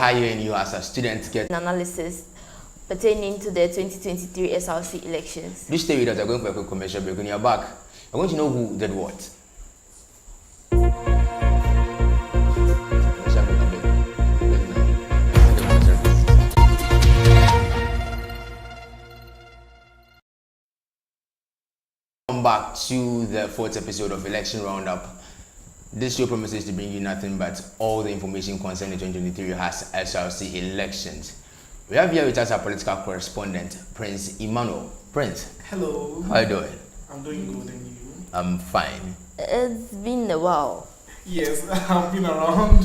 how you and UHAS as students get analysis pertaining to the 2023 SRC elections. This stay with us. We're going for a quick commercial break. When you're back, I want to know who did what. Welcome back to the fourth episode of Election Roundup. This show promises to bring you nothing but all the information concerning the 2023 UHAS SRC elections. We have here with us our political correspondent, Prince Emmanuel. Prince. Hello. How are you doing? I'm doing good, and you? I'm fine. It's been a while. Yes, I've been around.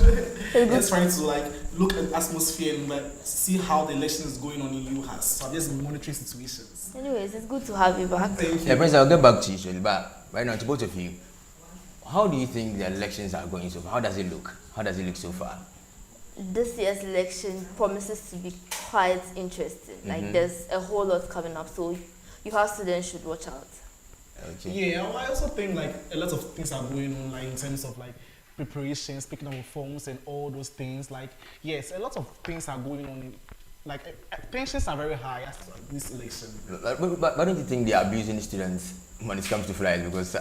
Just trying to look at the atmosphere and see how the election is going on in UHAS. So I'm just monitoring situations. Anyways, it's good to have you back. Thank you. Yeah, Prince, I'll get back to you shortly, but right now to both of you, how do you think the elections are going so far? How does it look? How does it look so far? This year's election promises to be quite interesting. Like there's a whole lot coming up, so UHAS students should watch out. Okay. Yeah, I also think a lot of things are going on in terms of preparations, picking up forms and all those things. Yes, a lot of things are going on. Tensions are very high at this election. But don't you think they are abusing students when it comes to flyers? Because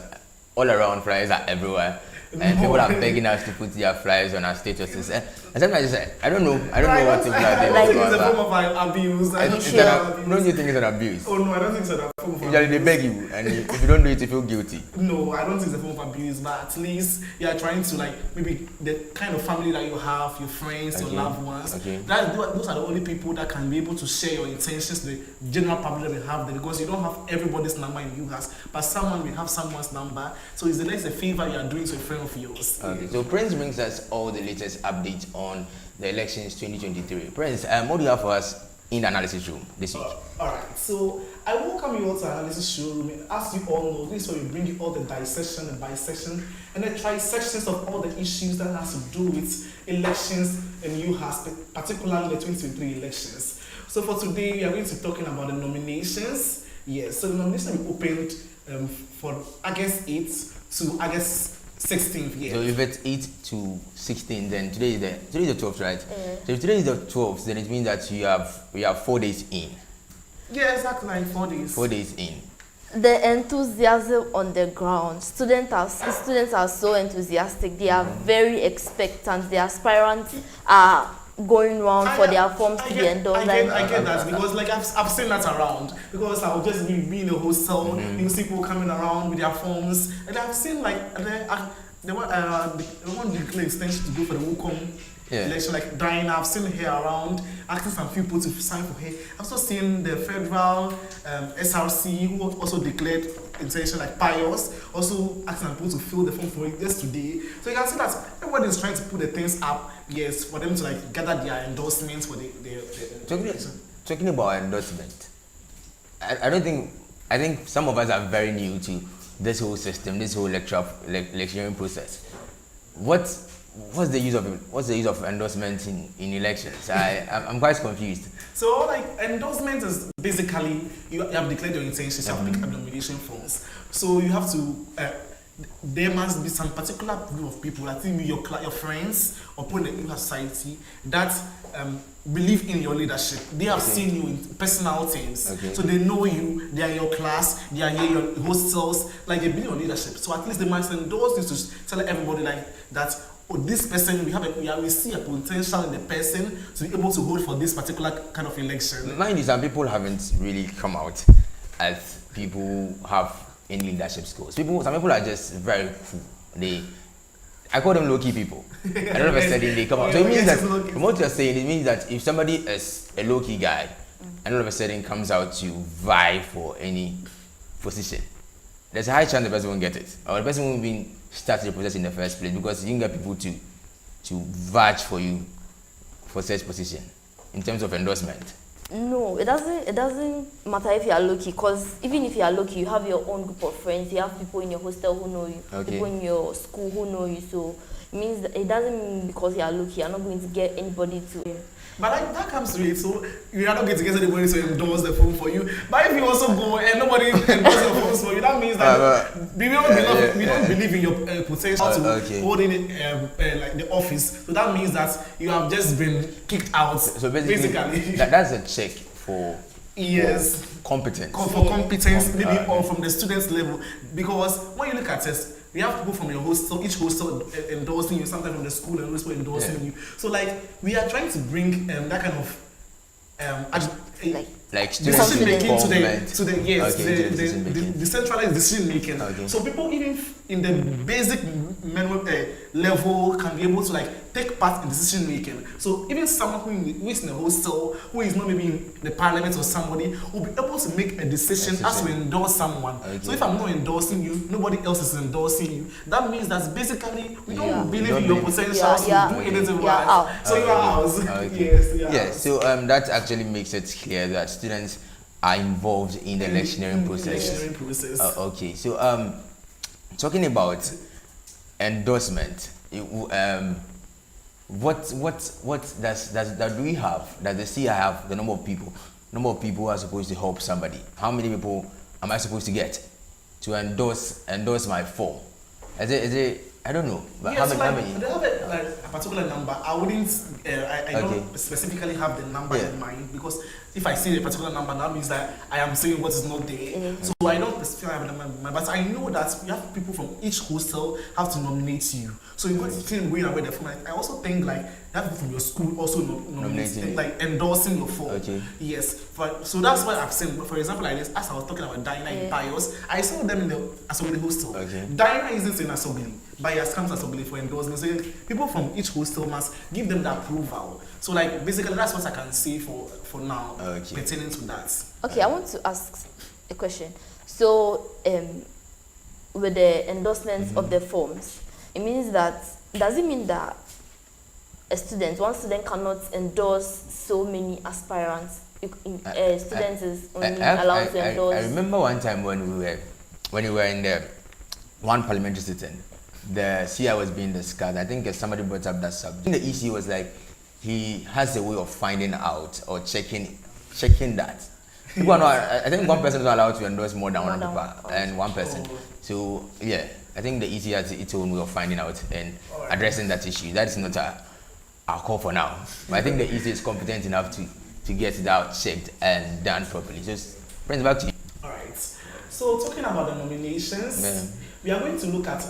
all around flyers are everywhere, and people are begging us to put their flyers on our statuses. And sometimes I don't know what people are doing. I don't think it's a form of abuse. Don't you think it's an abuse? Oh no, I don't think it's a form of abuse. Usually they beg you, and if you don't do it, you feel guilty. No, I don't think it's a form of abuse, but at least you are trying to maybe the kind of family that you have, your friends, your loved ones. Okay. Those are the only people that can be able to share your intentions to the general public that we have there, because you don't have everybody's number in UHAS, but someone will have someone's number. So it's the next favor you are doing to a friend of yours. Okay. So Prince brings us all the latest updates on the elections 2023. Prince, what do you have for us in the analysis room this week? Alright, so I welcome you all to analysis showroom. As you all know, this is where we bring you all the dissection and bisection and the trisections of all the issues that has to do with elections in UHAS, particularly the 2023 elections. So for today, we are going to be talking about the nominations. Yes, so the nomination we opened for August 8th to August 16th. Yeah. So if it's 8 to 16, then today is the 12th, right? So if today is the 12th, then it means that we have 4 days in. Yeah, exactly, 4 days. 4 days in. The enthusiasm on the ground. Students are so enthusiastic. They are very expectant. The aspirants are going around for their forms to be endorsed. I get that, because I've seen that around, because I'll just be in a hostel, you see people coming around with their forms, and I've seen the one declared extension to go for the Wukong election, dying. I've seen her around asking some people to sign for her. I've also seen the federal SRC who also declared intention, Pius, also asking people to fill the form for it just today. So you can see that everybody is trying to put the things up, yes, for them to gather their endorsements for the Talking about endorsement, I think some of us are very new to this whole system, this whole electioneering process. What's the use of endorsement in elections? I'm quite confused. So endorsement is basically you have declared your intentions, you have picked up nomination forms. So you have to there must be some particular group of people, I think your friends or people in your society that believe in your leadership. They have seen you in personal things. So they know you, they are in your class, they are in your hostels, they believe in your leadership. So at least they must endorse this to tell everybody that this person, we see a potential in the person to be able to hold for this particular kind of election. Mind you, some people haven't really come out as people who have in leadership skills. Some people are just very cool. I call them low-key people. And all of a sudden they come out. So it means that, from what you're saying, it means that if somebody is a low-key guy and all of a sudden comes out to vie for any position, there's a high chance the person won't get it. Or the person won't even start the process in the first place, because you can get people to vouch for you for such position in terms of endorsement. No, it doesn't matter if you are lucky, because even if you are lucky, you have your own group of friends. You have people in your hostel who know you, people in your school who know you. So it means that it doesn't mean because you are lucky, you're not going to get anybody to. But like, that comes to it, so you are not going to get anybody to endorse the phone for you. But if you also go and nobody endorses the phones for you, that means that we don't believe in your potential to hold in like the office. So that means that you have just been kicked out. So basically that's a check for competence. For competence, maybe or from the students' level. Because when you look at it, we have people from your hostel, each hostel endorsing you, sometimes from the school and also endorsing you. So like we are trying to bring that kind of decision making to the decentralized decision making. Okay. So people even in the basic level can be able to like take part in decision making. So even someone who is in a hostel, who is not maybe in the parliament or somebody, will be able to make a decision as to endorse someone. Okay. So if I'm not endorsing you, nobody else is endorsing you. That means that basically we don't believe in your potential to do anything right. So you are out. Okay. Yes. So that actually makes it clear that students are involved in the electioneering process. Okay. So talking about endorsement, what does that do we have? Does the CI have the number of people who are supposed to help somebody? How many people am I supposed to get to endorse my form? Is it I don't know. But how many? They have a particular number. I wouldn't. I don't specifically have the number in mind, because if I say a particular number, that means that I am saying what is not there. So I don't specifically have the number, but I know that you have people from each hostel have to nominate you. So you got to think going away the form. I also think like you have people from your school also nominating, like endorsing your form. Okay. Yes. So that's what I've seen. For example, like this, as I was talking about Diana in Pius, I saw them in the assembly hostel. Okay. Diana isn't in assembly, but he has come to assembly for endorsement. So people from each hostel must give them the approval. So like basically that's what I can say for now pertaining to that. Okay, I want to ask a question. So with the endorsements of the forms, it means that, does it mean that one student cannot endorse so many aspirants? Students is only allowed to endorse. I remember one time when we were in the one parliamentary sitting, the CI was being discussed. I think somebody brought up that subject. The EC was like, he has a way of finding out or checking that. I think one person is not allowed to endorse more than one people and one person. So yeah, I think the EC has its own way of finding out and addressing that issue. That is not our call for now. But I think the EC is competent enough to get it out checked and done properly. Just bring it back to you. All right. So talking about the nominations, we are going to look at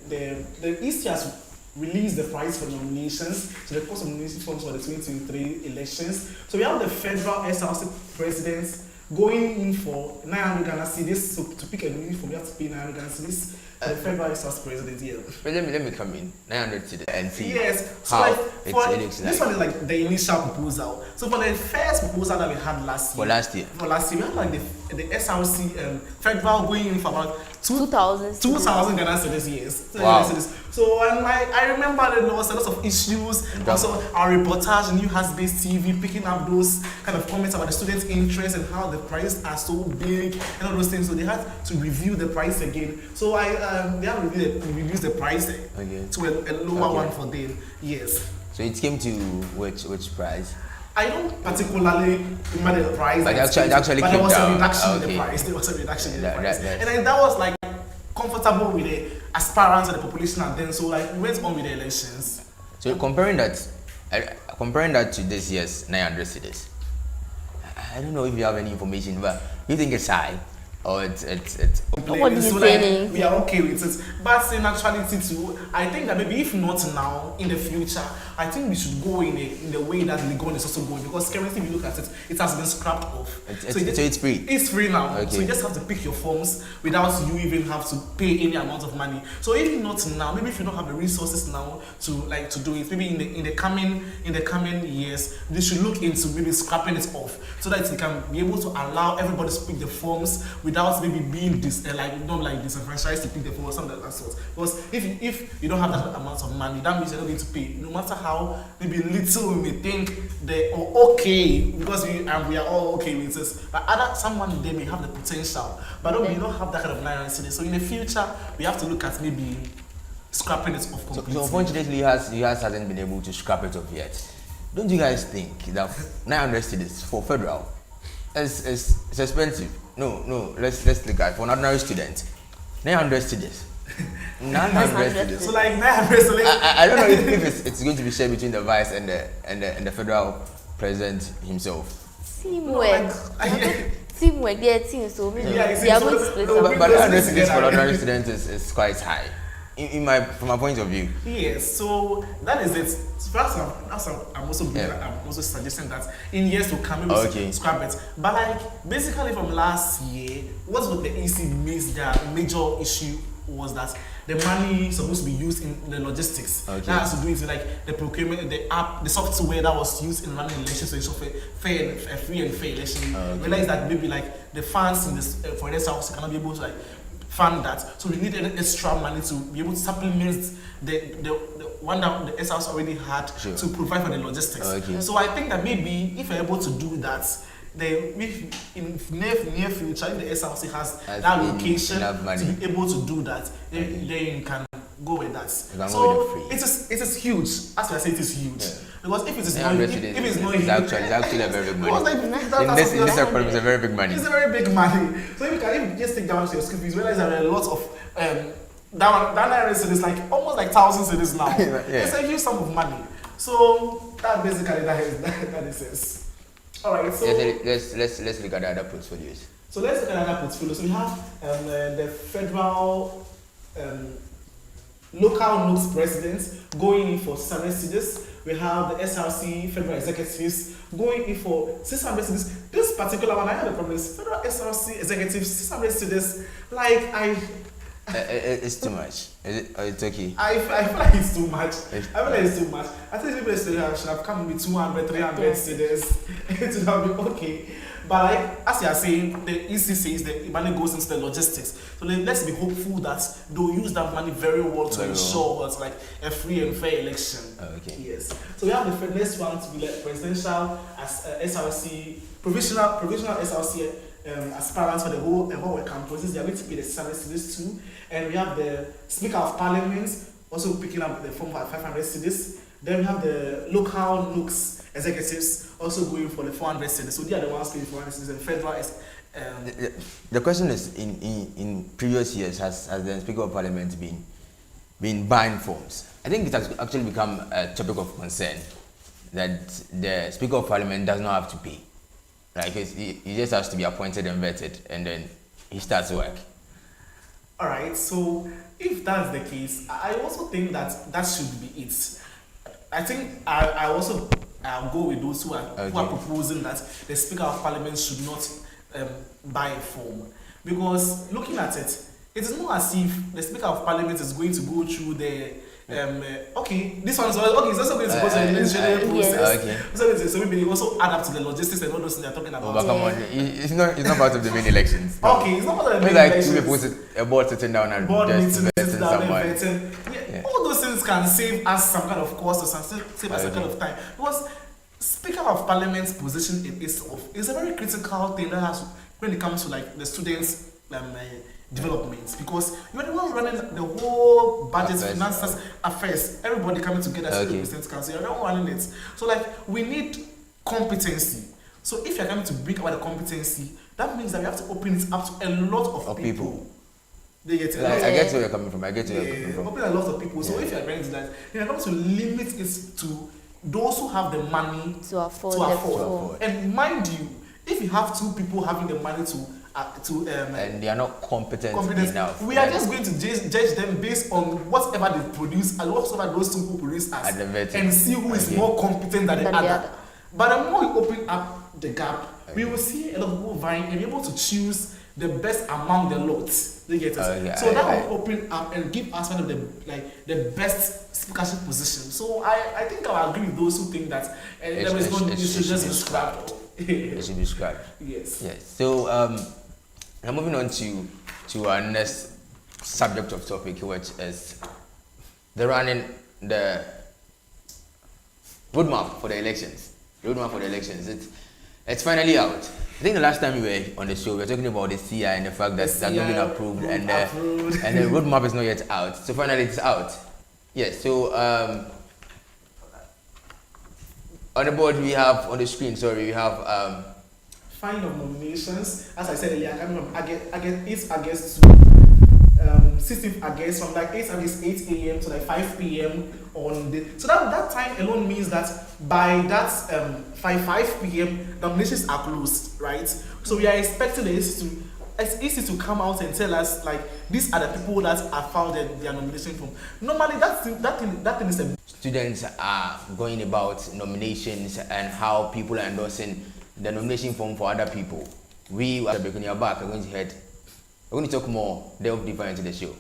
the EC has released the price for nominations. So the cost of nomination forms for the 2023 elections. So we have the federal SRC presidents going in for 900 Ghana cedis. So to pick a nominee form, you have to pay 900 Ghana cedis. The federal SRC president here. But let me come in. 900 cedis and see so how like, it looks like. This one is like the initial proposal. So for the first proposal that we had last year. For last year, we had like the SRC federal going in for about 2,000 Ghana cedis, yes. Wow. So and I remember there was a lot of issues. Also our reportage in UHAS based TV picking up those kind of comments about the students' interest and how the prices are so big and all those things. So they had to review the price again. So they have reduced the price to a lower one for them. Yes. So it came to which price? I don't particularly remember the price. But actually but there was a reduction in the price. There was a reduction in the price. And then that was like comfortable with the aspirants and the population, and then so like we went on with the elections. So comparing that to this year's 900 cedis, I don't know if you have any information, but you think it's high or it's what are you saying? We are okay with it, but in actuality too, I think that maybe if not now, in the future, I think we should go in the way that Legon is also going, because currently if you look at it, it has been scrapped off. So it's free. It's free now. Okay. So you just have to pick your forms without you even have to pay any amount of money. So if not now, maybe if you don't have the resources now to do it, maybe in the coming years, they should look into maybe scrapping it off so that they can be able to allow everybody to pick the forms without maybe being disenfranchised to pick the phone or something of that sort. Because if you don't have that amount of money, that means you're not going to pay. No matter how maybe little we may think they are okay, because we are all okay with this. But someone they may have the potential, but we don't have that kind of naira city. So in the future, we have to look at maybe scrapping it off completely. So unfortunately, UHAS hasn't been able to scrap it off yet. Don't you guys think that 900 cedis for federal is expensive? No. Let's look at for an ordinary student, 900 cedis. 900 cedis. So like 900. So like I don't know if it's going to be shared between the vice and the federal president himself. Teamwork. Teamwork. They are teams, so maybe they are going to split up. But 900 cedis for an ordinary student is quite high. From my point of view. Yes, so that is it. First, I'm also suggesting that in years to come, we will scrap it. But like basically from last year, what the EC missed, their major issue was that the money supposed to be used in the logistics. That has to do with like the procurement, the app, the software that was used in running elections, so it's a free and fair election. Realize that maybe like the funds in this for this house cannot be able to like fund that, so we need extra money to be able to supplement the one that the SRS already had to provide for the logistics. So I think that maybe if you're able to do that, then in near future, if the SRC has that location to be able to do that, then you can go with that. So it is huge. As I say, it is huge. Because if it is not, it's actually a very big money. In this economy, it's a very big money. It's a very big money. So if you just take down to your school fees, realize there are a lot of that area is like almost like thousands cities now. It's a huge sum of money. So that basically that is it. All right. So let's look at the other portfolios. So let's look at other portfolios. So we have the federal. Local NUCS presidents going in for 700 cedis. We have the SRC federal executives going in for 600 cedis. This particular one, I had a problem. Federal SRC executives 600 cedis. Like it's too much. Is it? Or it's okay. I feel like it's too much. I think people should have come with 200, 300 cedis. It would have been okay. But like, as you are saying, the EC says the money goes into the logistics. So let's be hopeful that they'll use that money very well to ensure it's like a free and fair election. Yes. So we have the next one to be like presidential as SRC, provisional SRC aspirants for the whole campuses. They are going to be the service to this too. And we have the Speaker of Parliament also picking up the form for 500 cedis. Then we have the local NUCS executives also going for the 400 cedis. So they are the ones paying 400 cedis. And federal is. The question is, in previous years, has the Speaker of Parliament been buying forms? I think it has actually become a topic of concern that the Speaker of Parliament does not have to pay. Like he just has to be appointed and vetted, and then he starts work. All right. So if that's the case, I also think that should be it. I think I'll go with those who are proposing that the Speaker of Parliament should not buy a form, because looking at it, it is not as if the Speaker of Parliament is going to go through the this one is okay. It's also going to go to the administrative process. So maybe also add up to the logistics and all those things they're talking about. Oh, but come on, it's not part of the main elections. No. Okay, it's not part of the main elections. It's like a board sitting down and just someone. All those things can save us some kind of cost or save us some kind of time, because Speaker of Parliament's position in itself is a very critical thing that has when it comes to like the students' development, because you're the one running the whole budget, finances, affairs, everybody coming together as the President Council, you're the one running it. So like we need competency. So if you're coming to bring about the competency, that means that we have to open it up to a lot of people. They get it. I get where you're coming from. Open a lot of people. So if you're going to that, you're going to limit it to those who have the money to afford. And mind you, if you have two people having the money and they are not competent enough, we are just going to judge them based on whatever they produce and whatever those two people produce as, and see who is more competent than the other. But the more we open up the gap, we will see a lot of people vying and be able to choose the best among the lots. They get it. So that will open up and give us one of the best speakership position. So I think I will agree with those who think that it should just be scrapped. It should be scrapped. Yes. So Now moving on to our next subject of topic, which is the roadmap for the elections. Roadmap for the elections. It's finally out. I think the last time we were on the show, we were talking about the CI and the fact that it has not been approved, and the roadmap is not yet out. So finally, it's out. Yes. So on the board we have on the screen. Sorry, we have Find of nominations. As I said earlier, coming from August 8th August to 16th August, from like 8th August 8 a.m. to like 5 p.m. on the. So that time alone means that by that 5 p.m. nominations are closed, right? So we are expecting the EC to come out and tell us like these are the people that have filed their nomination form. Normally that thing is a. Students are going about nominations and how people are endorsing the nomination form for other people. We are breaking your back. We're going to talk more, delve deeper into the show.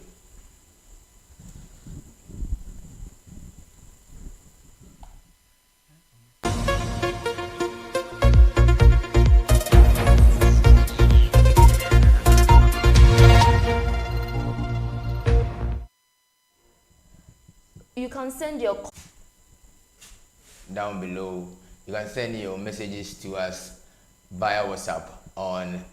You can send your down below. You can send your messages to us via WhatsApp on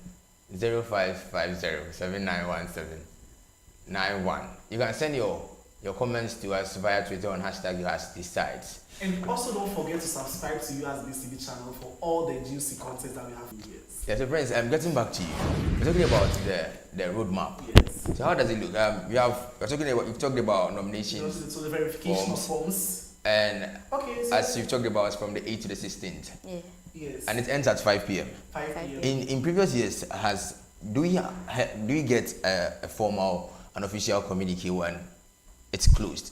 0550-791791. You can send your comments to us via Twitter on #UHASDecides. And also don't forget to subscribe to UHASDCB channel for all the juicy content that we have here. Yeah, so friends, I'm getting back to you. We're talking about the roadmap. Yes. So how does it look? You've talked about nominations. So the verification of forms. And okay, as you've talked about, it's from the 8th to the 16th. yeah. Yes. And it ends at 5 p.m. 5 p.m. In previous years, do we get a formal and official communique when it's closed?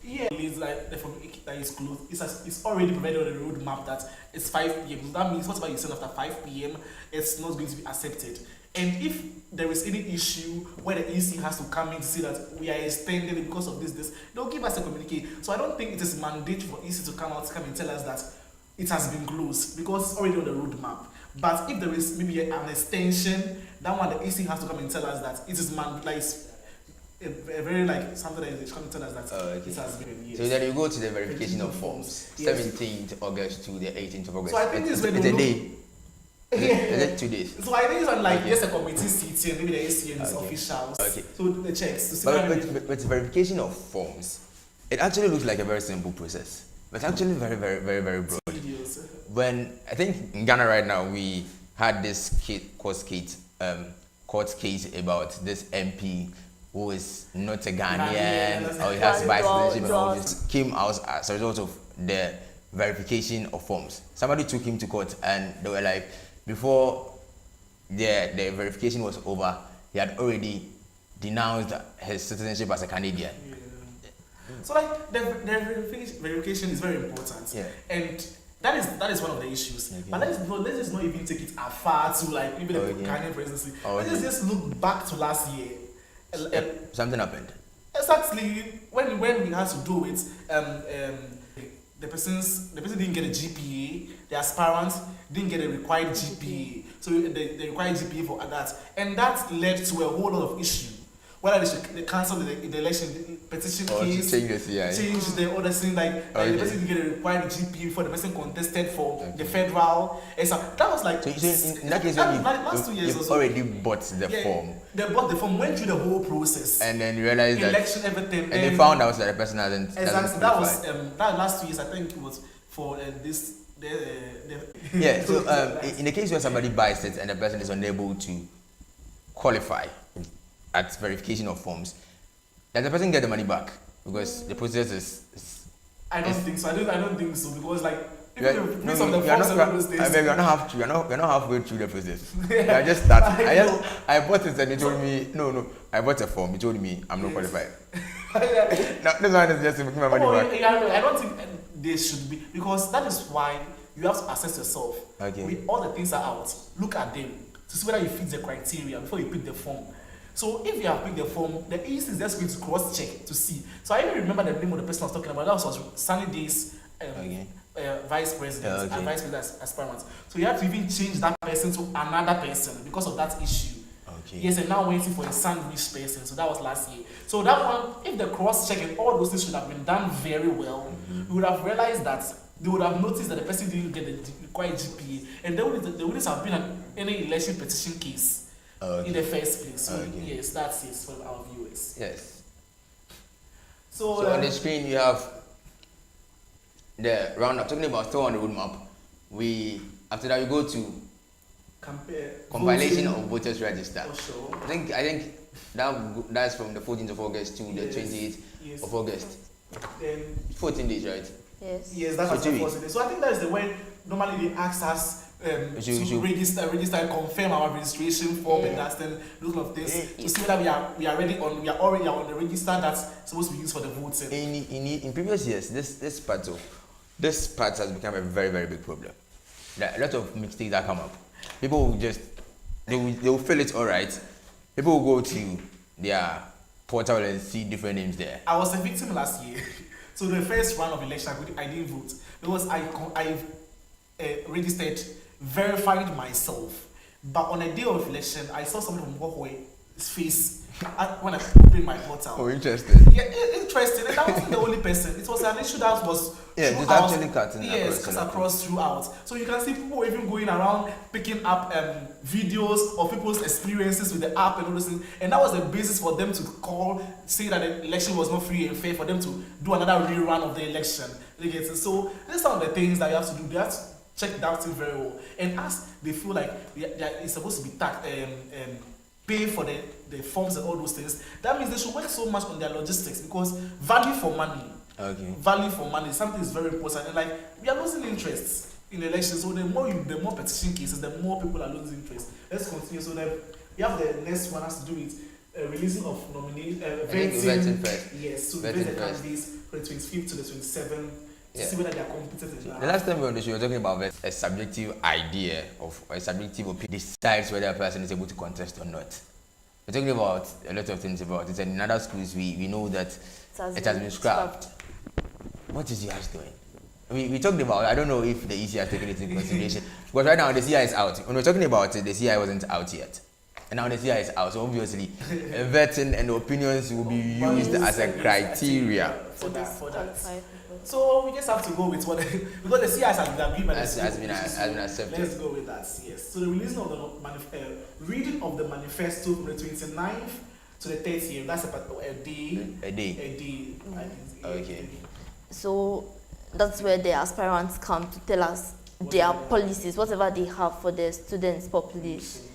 Yeah, it's like the form that is closed. It's already provided on the roadmap that it's 5 p.m. So that means whatever you send after 5 p.m. it's not going to be accepted. And if there is any issue where the EC has to come in to say that we are extending it because of this, they'll give us a communique. So I don't think it is mandatory for EC to come and tell us that it has been closed because it's already on the roadmap. But if there is maybe an extension, that one the EC has to come and tell us that it is a very like something that is coming to tell us that it has been years. So then you go to the verification of forms, yes. 17th August to the 18th of August. So I think it's a day. Is it 2 days? So I think it's on like just a committee seat and maybe the AC and its officials. Okay. So the checks to see. But with verification of forms, it actually looks like a very simple process. But it's actually very, very, very, very broad. When I think in Ghana right now we had this court case about this MP who is not a Ghanaian or he has vice citizenship and all this came out as a result of the verification of forms. Somebody took him to court and they were like, before the verification was over, he had already denounced his citizenship as a Canadian. Yeah. So like the verification is very important. Yeah. And that is one of the issues. Okay. But let's just not even take it afar to like even the Ghanaian presidency. Let's just look back to last year. Something happened. Exactly. When we had to do it, the person didn't get a GPA, the aspirant didn't get a required GPA. So the required GPA for that. And that led to a whole lot of issue. Whether they cancel the election petition case, change the other thing, like the person didn't get a required GPA for the person contested for the federal. And so that was like so in that case last 2 years you've already bought the form. They bought the form, went through the whole process, and then realized election, everything. And they found out that the person hasn't. Exactly. That was that last 2 years. I think it was for this. Yeah. So in the case where somebody buys it and the person is unable to qualify at verification of forms, does the person get the money back? Because the process is I don't think so. I don't think so because like you're not halfway through the process. I just started. I bought it and he told me no. I bought a form. He told me I'm not qualified. No, this one is just to make my money back. I don't think they should be because that is why you have to assess yourself. Okay. When all the things are out, look at them to see whether you fit the criteria before you pick the form. So if you have picked the form, the EC is just going to cross-check to see. So I even remember the name of the person I was talking about. That was Sunny Day's vice president and vice president aspirant. So you have to even change that person to another person because of that issue. Okay. Yes, and now waiting for a sandwich person. So that was last year. So that one, if the cross-check and all those things should have been done very well, we would have realized that they would have noticed that the person didn't get the required GPA, and there wouldn't have been any election petition case in the first place. So yes, that's it for our viewers. Yes. So on the screen you have the roundup. Talking about still on the roadmap, after that we go to compilation of voters register. Sure. I think that's from the 14th of August to the 28th of August. Then 14 days, right? Yes. Yes, that's what 14 days. So I think that is the way normally they ask us to register and confirm our registration form and that's then those kind of things to see whether we are already on the register that's supposed to be used for the votes. In previous years, this part has become a very, very big problem. There are a lot of mistakes that come up. People will just they will feel it's all right. People will go to their portal and see different names there. I was a victim last year. So the first round of election, I didn't vote because I registered, verified myself. But on a day of election, I saw someone from Wokoe's face when I opened my portal. Oh, interesting. Yeah, interesting. And that wasn't the only person. It was an issue that was actually cutting across throughout. So you can see people even going around picking up videos of people's experiences with the app and all those things. And that was the basis for them to say that the election was not free and fair, for them to do another rerun of the election. So these are some of the things that you have to do. You have to check that thing very well. And as they feel like it's supposed to be pay for the forms and all those things, that means they should work so much on their logistics, because value for money is something is very important. And like, we are losing interest in elections, so the more petition cases, the more people are losing interest. Let's continue. So we have the next one has to do with releasing of nominee vetting first. Yes, so vet the candidates from the 25th to the 27th. To see whether they are competent in that. The last time we were on the show, we were talking about a subjective idea of a subjective opinion decides whether a person is able to contest or not. We're talking about a lot of things about it, and in other schools we know that it has been scrapped. What is UHAS doing? We talked about, I don't know if the EC has taken it into consideration, because right now the CI is out. When we're talking about it, the CI wasn't out yet. And now the CI is out, so obviously vetting and opinions will be used as a criteria for that. So we just have to go with what because the CI has been agreed by the school, has been accepted. Let's go with that. Yes. So the releasing of the reading of the manifesto from the 29th to the 30th. That's a day. A day. Okay. So that's where the aspirants come to tell us their policies, whatever they have for the students' population.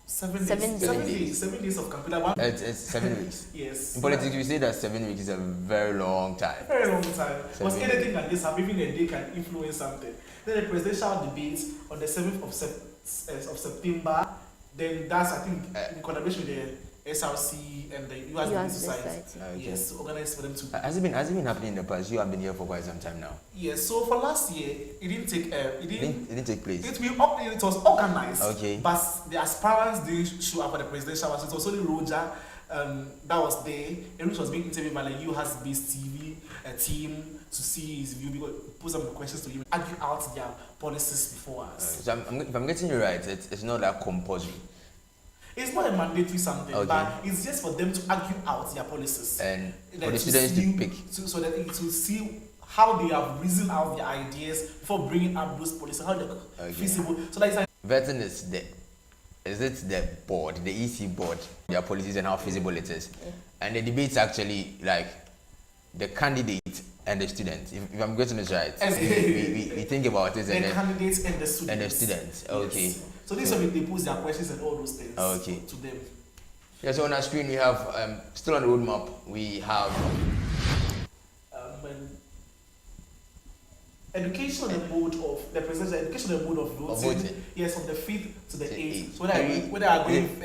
7 days of campaign. It's 7 weeks. Yes. In politics, we say that 7 weeks is a very long time. Very long time. Because anything can just happen, even a day can influence something. Then the presidential debates on the 7th of September. Then that's, I think, in collaboration with the SRC and the UHAS Society. Yes, organized for them to. Has it been happening in the past? You have been here for quite some time now. Yes. So for last year, it didn't take place. It was organized. Okay. But the aspirants didn't show up at the presidential. So it was only Roger that was there, and which was being interviewed by the UHAS-based TV team to see his view, because put some questions to him, argue out their policies before us. So if I'm getting you right, it's not that compulsory. It's not a mandatory something, but it's just for them to argue out their policies. And for the students to pick. So that to see how they have reasoned out their ideas before bringing up those policies, how they're feasible. So that is vetting is it the board, the EC board, their policies and how feasible it is. And the debates actually like the candidate and the student. If I'm getting this right, we think about it and the candidates and the students. And the students. Okay. Yes. So this is when they pose their questions and all those things to them. Yeah, so on our screen we have still on the roadmap we have education on the mode of the presidential education on the mode of voting. Yes, from the 5th to the 8th. So whether I going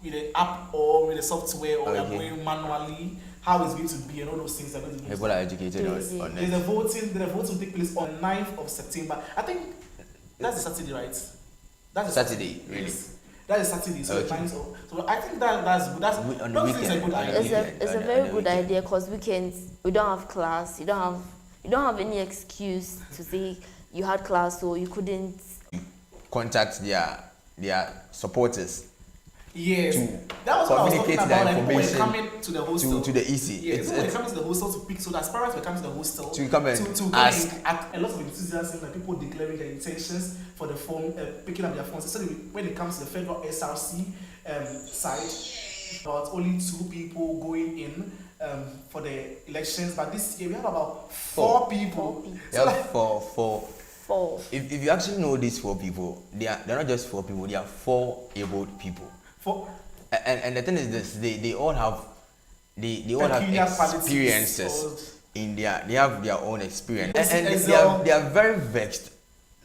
with the app or with the software or I'm going manually, how it's going to be and all those things are going to be. People are educated on it. There's a voting. The vote will take place on 9th of September. I think that's a Saturday, right? That's a Saturday, really. Yes. That is Saturday, so so I think that's good. That's on the weekend. a good idea. It's a very good idea, because weekends we don't have class. You don't have any excuse to say you had class or you couldn't contact their their supporters Yes, to that was what I was talking communicate about. their Like people were information coming to the hostel. to the EC. Yes, people were coming to the hostel to pick. So the aspirants were coming to the hostel to come and to ask. a lot of enthusiasm, like people declaring their intentions for the form, picking up their forms. So when it comes to the federal SRC side, about only 2 people going in for the elections, but this year we have about 4 people. They have four. 4. If you actually know these 4 people, they're not just 4 people. They are 4 able people. And the thing is this: they all have experiences in they have their own experience, and they are very vexed.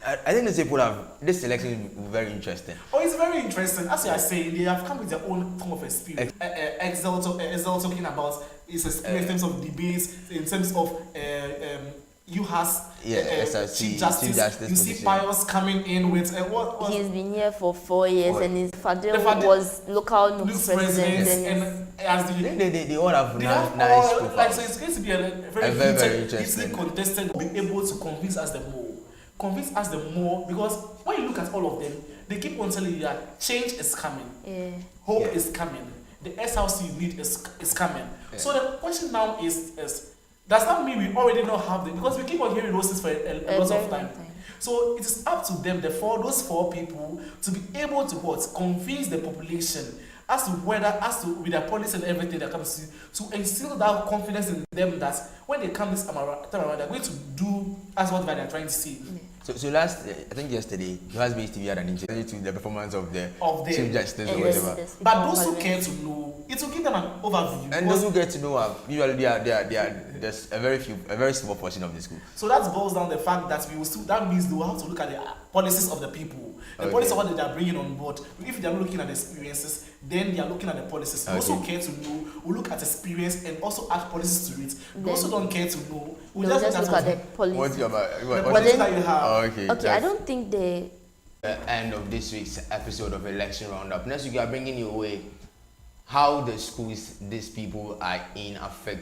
I think these people this election is very interesting. Oh, it's very interesting. As you are saying, they have come with their own form of experience. Excel talking about his experience in terms of debates, in terms of UHAS, Chief Justice. You see Pius coming in with what? He's been here for 4 years, and his father was local NUPS president. And as they all have nice profiles. like, so it's going to be a very interesting. heated contested, will be able to convince us the more, because when you look at all of them, they keep on telling you that change is coming, hope is coming, the SLC you need is coming. So the question now is does that mean we already not have them? Because we keep on hearing those things for a lot of time. So it is up to them, those 4 people, to be able to convince the population as to with their policy and everything that comes to instill that confidence in them that when they come this time around, they're going to do as what they're trying to see. So last, I think yesterday, UHAS TV had an interview to the performance of the Chief Justice or Yes, whatever. yes, But those who care to know, it will give them an overview. And those who get to know, usually there's a very small portion of the school. So that boils down the fact that that means they will have to look at the policies of the people, the policies of what they are bringing on board. If they are looking at the experiences, then they are looking at the policies. Those who care to know will look at experience and also add policies to it. Those who don't care to know will just look at the policy. What's your the policies that you have. Okay, I don't think they. The end of this week's episode of Election Roundup. Next week, we are bringing you away how the schools these people are in affect